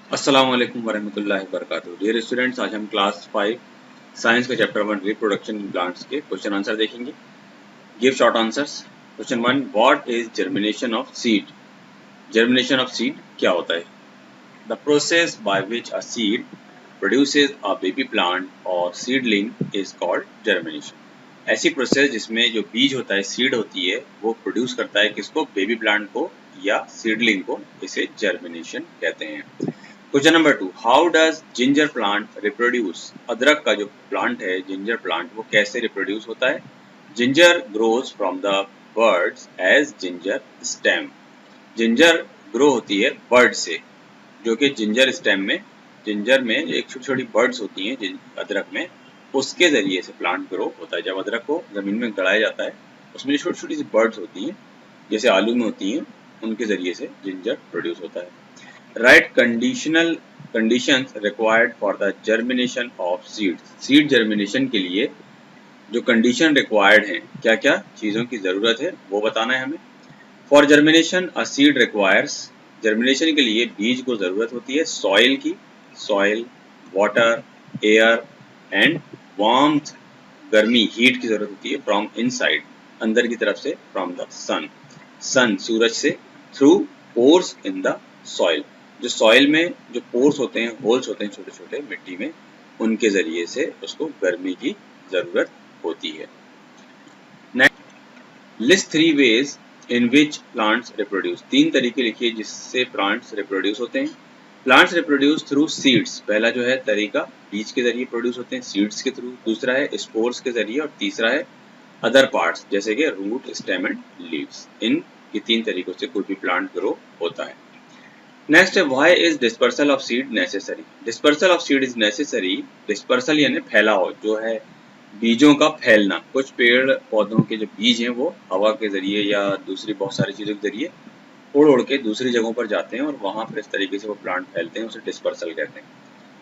अस्सलाम वालेकुम वरहमतुल्लाहि वबरकातुहू। डियर स्टूडेंट्स, आज हम क्लास 5 साइंस के चैप्टर 1 रिप्रोडक्शन इन प्लांट्स के क्वेश्चन आंसर देखेंगे। Give short answers. Question 1, what is germination of seed? Germination of seed क्या होता है? The process by which a seed produces a baby plant और seedling is called germination. ऐसी process जिसमें जो बीज होता है, सीड होती है, वो प्रोड्यूस करता है किसको? बेबी प्लांट को या सीडलिंग को। इसे जर्मिनेशन कहते हैं। Question number 2, how does ginger plant reproduce? अदरक का जो प्लांट है जिंजर प्लांट, वो कैसे रिप्रोड्यूस होता है? Ginger grows from the birds as ginger stem. Ginger grow होती है बर्ड से, जो कि जिंजर स्टेम में, जिंजर में एक छोटी छोटी बर्ड्स होती हैं अदरक में, उसके जरिए से प्लांट ग्रो होता है। जब अदरक को जमीन में गड़ाया जाता है, उसमें छोटी छोटी सी बर्ड्स होती हैं, जैसे आलू में होती हैं, उनके जरिए से जिंजर प्रोड्यूस होता है। Right conditional conditions required for the germination of seeds. Seed germination के लिए जो कंडीशन रिक्वायर्ड हैं, क्या क्या चीज़ों की ज़रूरत है, वो बताना है हमें। For germination a seed requires, germination के लिए बीज को ज़रूरत होती है सॉइल की, soil, water, air and warmth, गर्मी, हीट की ज़रूरत होती है फ्रॉम इनसाइड, अंदर की तरफ से, फ्रॉम द सन, सन, सूरज से, through pores in the soil, जो सॉइल में जो पोर्स होते हैं, होल्स होते हैं छोटे छोटे मिट्टी में, उनके जरिए से उसको गर्मी की जरूरत होती है। Next, list 3 ways in which plants reproduce. 3 तरीके लिखिए जिससे प्लांट्स रिप्रोड्यूस होते हैं। प्लांट्स रिप्रोड्यूस थ्रू सीड्स, पहला जो है तरीका बीज के जरिए प्रोड्यूस होते हैं, सीड्स के थ्रू। दूसरा है स्पोर्स के जरिए, और तीसरा है अदर पार्ट्स जैसे कि रूट, स्टेम एंड लीव्स। इन ये 3 तरीकों से कोई भी प्लांट ग्रो होता है। नेक्स्ट है, why is dispersal of seed necessary? Dispersal of seed is necessary. Dispersal यानी फैलाव, जो है बीजों का फैलना। कुछ पेड़ पौधों के जो बीज हैं वो हवा के जरिए या दूसरी बहुत सारी चीजों के जरिए उड़ उड़ के दूसरी जगहों पर जाते हैं और वहां पर इस तरीके से वो प्लांट फैलते हैं, उसे डिस्पर्सल कहते हैं।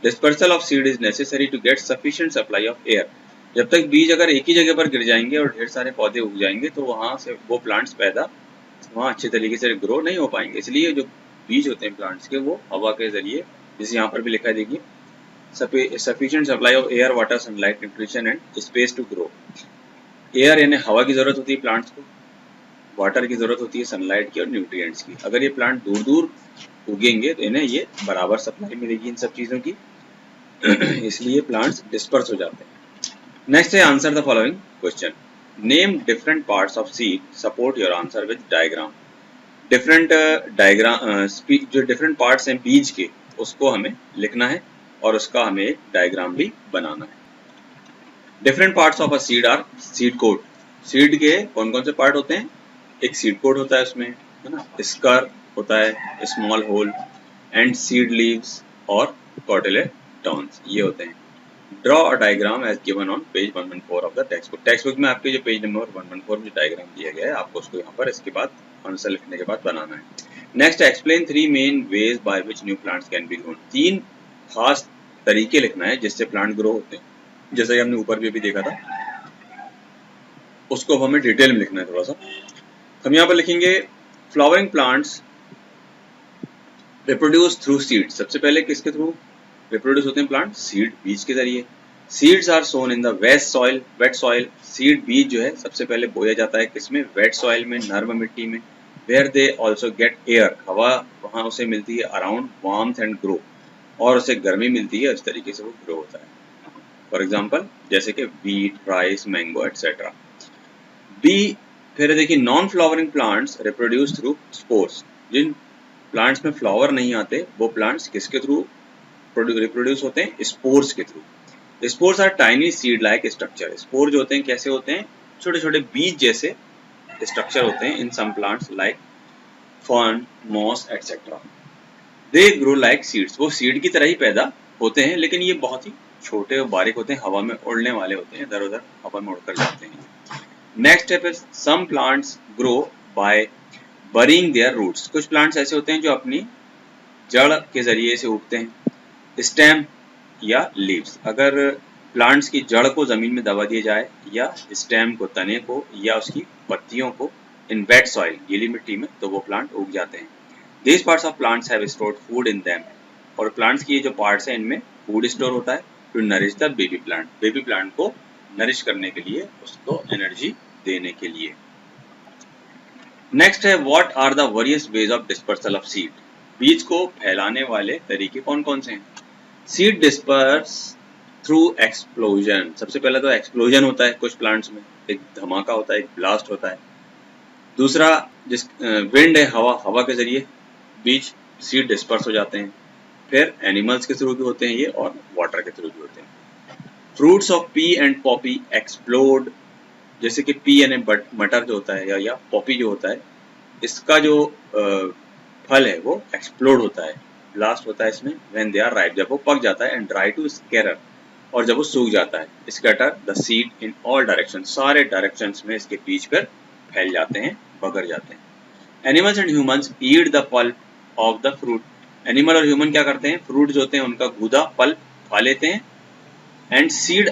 Dispersal of seed is necessary to get sufficient supply of air. जब तक बीज अगर एक ही जगह पर गिर जाएंगे और ढेर सारे पौधे उग जाएंगे तो वहां से वो प्लांट्स पैदा वहाँ अच्छे तरीके से ग्रो नहीं हो पाएंगे। इसलिए जो बीज होते हैं प्लांट्स के, वो हवा के जरिए, जैसे यहाँ पर भी लिखा है देखिए, sufficient supply of air, water, sunlight, nutrition and space to grow. Air यानी हवा की जरूरत होती है प्लांट्स को, वाटर की जरूरत होती है सनलाइट की और न्यूट्रिएंट्स की। अगर ये प्लांट दूर दूर उगेंगे तो इन्हें ये बराबर सप्लाई मिलेगी इन सब चीज़ों की इसलिए प्लांट्स डिस्पर्स हो जाते हैं। नेक्स्ट है, answer the following question. Name different parts of seed, support your answer with diagram. Different diagram, जो डिफरेंट पार्ट्स हैं बीज के, उसको हमें लिखना है और उसका हमें एक डायग्राम भी बनाना है। Different parts of a seed are seed coat. Seed के कौन कौन से पार्ट होते हैं? एक सीड कोट होता है उसमें, है ना, स्कर होता है, small hole and seed leaves और कॉटिलेडॉन्स, ये होते हैं। Draw a diagram as given on page 114 of the textbook. Textbook में आपके जो पेज नंबर 114 में डायग्राम दिया गया है, आपको उसको यहाँ पर इसके बाद आंसर लिखने के बाद बनाना है। Next, explain 3 main veg by which new plants can be grown. 3 खास तरीके लिखना है जिससे प्लांट ग्रो होते हैं, जैसे कि हमने ऊपर भी अभी देखा था, उसको हमें डिटेल में लिखना है थोड़ा सा। हम यहाँ पर लिखेंगे, flowering plants reproduce through seed. सबसे पहले किसके थ्रू रिप्रोड्यूस होते हैं प्लांट? सीड, बीज के जरिए। Seeds are sown in the wet soil, wet soil. Seed, बीज जो है सबसे पहले बोया जाता है किसमें? वेट सॉइल में, नर्म मिट्टी में। Where they also get air, हवा वहां उसे मिलती है, अराउंड वार्मथ एंड ग्रो, और उसे गर्मी मिलती है, इस तरीके से वो ग्रो होता है। फॉर एग्जाम्पल जैसे कि wheat, rice, mango etcetera. B, फिर देखिए, non flowering plants reproduce through spores. जिन प्लांट्स में फ्लावर नहीं आते, वो प्लांट्स किसके थ्रू रिप्रोड्यूस होते हैं? स्पोर्स के थ्रू। Spores are tiny seed like structure. Spore जो होते हैं कैसे होते हैं? छोटे छोटे बीज जैसे स्ट्रक्चर होते हैं in some plants like fern, moss etcetera. They grow like seeds, वो सीड की तरह ही पैदा होते हैं, लेकिन ये बहुत ही छोटे और बारीक होते हैं, हवा में उड़ने वाले होते हैं, इधर उधर हवा में उड़कर जाते हैं। Next step is, some plants grow by burying their roots. कुछ प्लांट्स ऐसे होते हैं जो अपनी जड़ के जरिए से उगते हैं। स्टेम या लीव्स, अगर प्लांट्स की जड़ को जमीन में दबा दिया जाए, या स्टेम को, तने को, या उसकी पत्तियों को इन वेट सॉइल, गीली मिट्टी में, तो वो प्लांट उग जाते हैं। These parts of plants have stored food in them. और प्लांट्स की ये जो पार्ट्स हैं इनमें फूड स्टोर होता है to nourish the baby plant, baby plant को नरिश करने के लिए, उसको एनर्जी देने के लिए। नेक्स्ट है what are the various ways of dispersal of seed, बीज को फैलाने वाले तरीके कौन कौन से हैं। सीड डिस्पर्स थ्रू एक्सप्लोजन, सबसे पहले तो एक्सप्लोजन होता है कुछ प्लांट्स में, एक धमाका होता है, एक ब्लास्ट होता है। दूसरा जिस विंड है, हवा, हवा के जरिए बीज सीड डिस्पर्स हो जाते हैं। फिर एनिमल्स के थ्रू भी होते हैं ये, और वाटर के थ्रू भी होते हैं। Fruits of P and Poppy explode, जैसे कि पी यानी मटर जो होता है या पॉपी जो होता है, इसका जो फल है वो एक्सप्लोड होता है, ब्लास्ट होता है इसमें। व्हेन दे आर राइप, जब वो पक जाता है। एंड ड्राई टू स्कैटर, और जब वो सूख जाता है। Scatter the seed in all direction, सारे डायरेक्शंस में इसके बीज पर फैल जाते हैं, बगर जाते हैं। Animals and humans eat the pulp of the fruit, animal और ह्यूमन क्या करते हैं, फ्रूट जो होते हैं उनका गूदा पल्प खा लेते हैं। एंड सीड,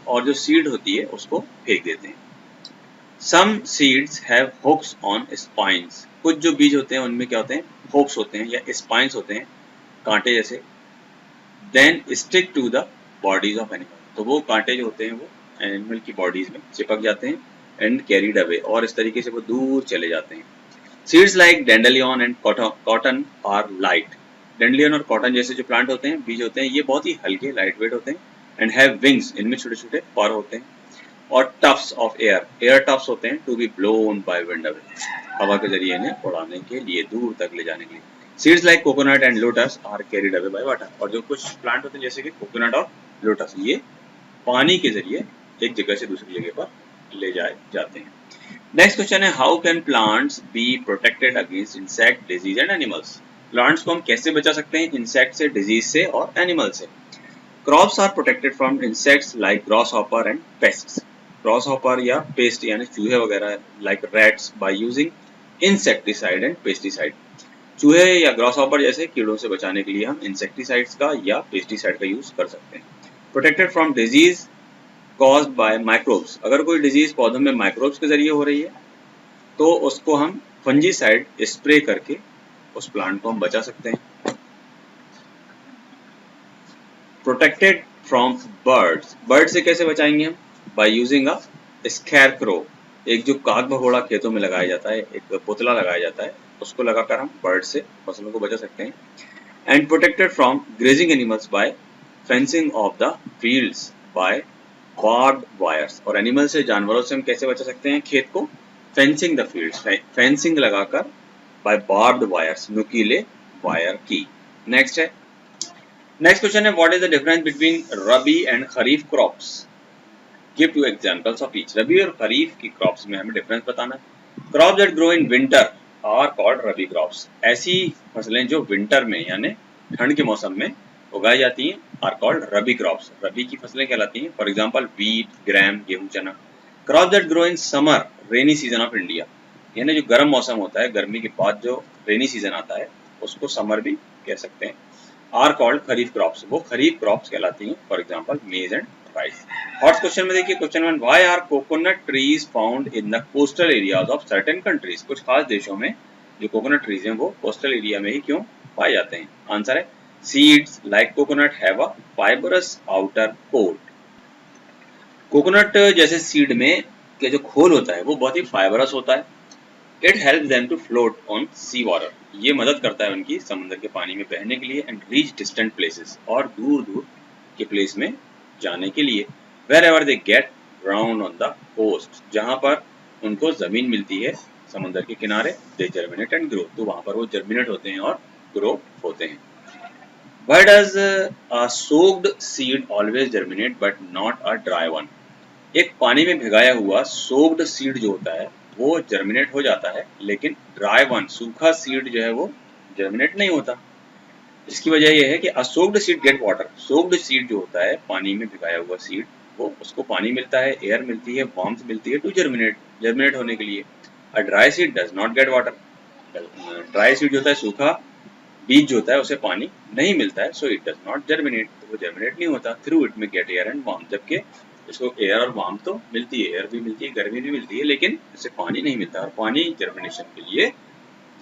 और जो सीड होती है उसको फेंक देते हैं। Some seeds have hooks on spines, कुछ जो बीज होते हैं उनमें क्या होते हैं, हुक्स होते हैं या स्पाइन्स होते हैं, कांटे जैसे। Then stick to the bodies of animal, तो वो कांटे जो होते हैं वो एनिमल की बॉडीज में चिपक जाते हैं। एंड कैरीड अवे, और इस तरीके से वो दूर चले जाते हैं। Seeds like dandelion and cotton are light, dandelion और कॉटन जैसे जो प्लांट होते हैं, बीज होते हैं, ये बहुत ही हल्के, लाइट वेट होते हैं। एंड हैव विंग्स, इनमें छोटे छोटे पर होते हैं। और tufts of air, air tufts होते हैं to be blown by wind away, हवा के जरिए इन्हें उड़ाने के लिए, दूर तक ले जाने के लिए। Seeds like coconut and lotus are carried away by water, और जो कुछ प्लांट होते हैं जैसे कि कोकोनट और लोटस, ये पानी के जरिए एक जगह से दूसरी जगह पर ले जाए जाते हैं। नेक्स्ट क्वेश्चन है how can plants be protected against insect, disease and animals, plants को हम कैसे बचा सकते हैं इंसेक्ट से, डिजीज से और एनिमल से। Crops are protected from insects like grasshopper and pests, grasshopper या पेस्ट यानी चूहे वगैरह, like rats, by using insecticide and pesticide, चूहे या ग्रॉसहॉपर जैसे कीड़ों से बचाने के लिए हम इंसेक्टिसाइड्स का या पेस्टिसाइड का यूज कर सकते हैं। Protected from disease caused by microbes, अगर कोई डिजीज पौधों में माइक्रोब्स के जरिए हो रही है तो उसको हम फंजीसाइड स्प्रे करके उस प्लांट को हम बचा सकते हैं। प्रोटेक्टेड फ्रॉम बर्ड्स, बर्ड से कैसे बचाएंगे हम, बाय यूजिंग अ स्कैरक्रो, एक जो काग भगोड़ा खेतों में लगाया जाता है, एक पुतला लगाया जाता है, उसको लगाकर हम बर्ड से फसलों को बचा सकते हैं। And protected from grazing animals by fencing of the fields by barbed wires, और एनिमल से, जानवरों से हम कैसे बचा सकते हैं खेत को, फेंसिंग द फील्ड्स, फेंसिंग लगाकर, बाय बार्ब्ड वायर्स, नुकीले वायर की। नेक्स्ट है, नेक्स्ट क्वेश्चन है what is the difference between rabi and kharif crops, give two examples of each, rabi और खरीफ की क्रॉप्स में हमें डिफरेंस बताना है। Crops that grow in winter are called rabi crops, ऐसी फसलें जो विंटर में यानी ठंड के मौसम में उगाई जाती हैं आर कॉल्ड रबी क्रॉप्स, रबी की फसलें कहलाती हैं। फॉर एग्जांपल व्हीट, ग्राम, गेहूं, चना। Crop that grow in summer, rainy season of India, यानी जो गर्म मौसम होता है, गर्मी के बाद जो रेनी सीजन आता है उसको समर भी कह सकते हैं, आर कॉल्ड खरीफ क्रॉप्स, वो खरीफ क्रॉप्स कहलाती हैं। For example maize and rice. Hot question में देखिए question 1, why are coconut trees found in the coastal areas of certain countries, कुछ खास देशों में जो कोकोनट ट्रीज हैं वो कोस्टल एरिया में ही क्यों पाए जाते हैं। आंसर है Seeds like coconut have a fibrous outer coat. Coconut जैसे सीड में के जो खोल होता है वो बहुत ही फाइबरस होता है। It helps them to float on sea water. ये मदद करता है उनकी समुद्र के पानी में बहने के लिए। And reach distant places, और दूर दूर के प्लेस में जाने के लिए। Wherever they get ground on the coast, जहाँ पर उनको जमीन मिलती है समुद्र के किनारे, they germinate and grow, तो वहाँ पर वो जर्मिनेट होते हैं और ग्रो होते हैं। Why does a soaked seed always germinate but not a dry one? एक पानी में भिगाया हुआ soaked seed जो होता है वो germinate हो जाता है, लेकिन dry one, सूखा seed जो है वो germinate नहीं होता। इसकी वजह यह है कि a soaked seed get water, soaked seed जो होता है पानी में भिगाया हुआ seed, वो उसको पानी मिलता है, एयर मिलती है, वार्मथ मिलती है to germinate होने के लिए। A dry seed does not get water. Dry seed जो होता है, सूखा बीज जो होता है उसे पानी नहीं मिलता है, so it does not germinate, तो वो जर्मिनेट नहीं होता। थ्रू इट में गेट एयर एंड वार्म, जबकि इसको एयर और वार्म तो मिलती है, एयर भी मिलती है, गर्मी भी मिलती है, लेकिन इससे पानी नहीं मिलता, और पानी जर्मिनेशन के लिए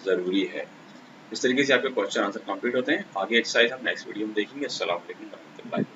जरूरी है। इस तरीके से आपके क्वेश्चन आंसर कंप्लीट होते हैं। आगे एक्सरसाइज हम नेक्स्ट वीडियो में देखेंगे। अस्सलाम वालेकुम।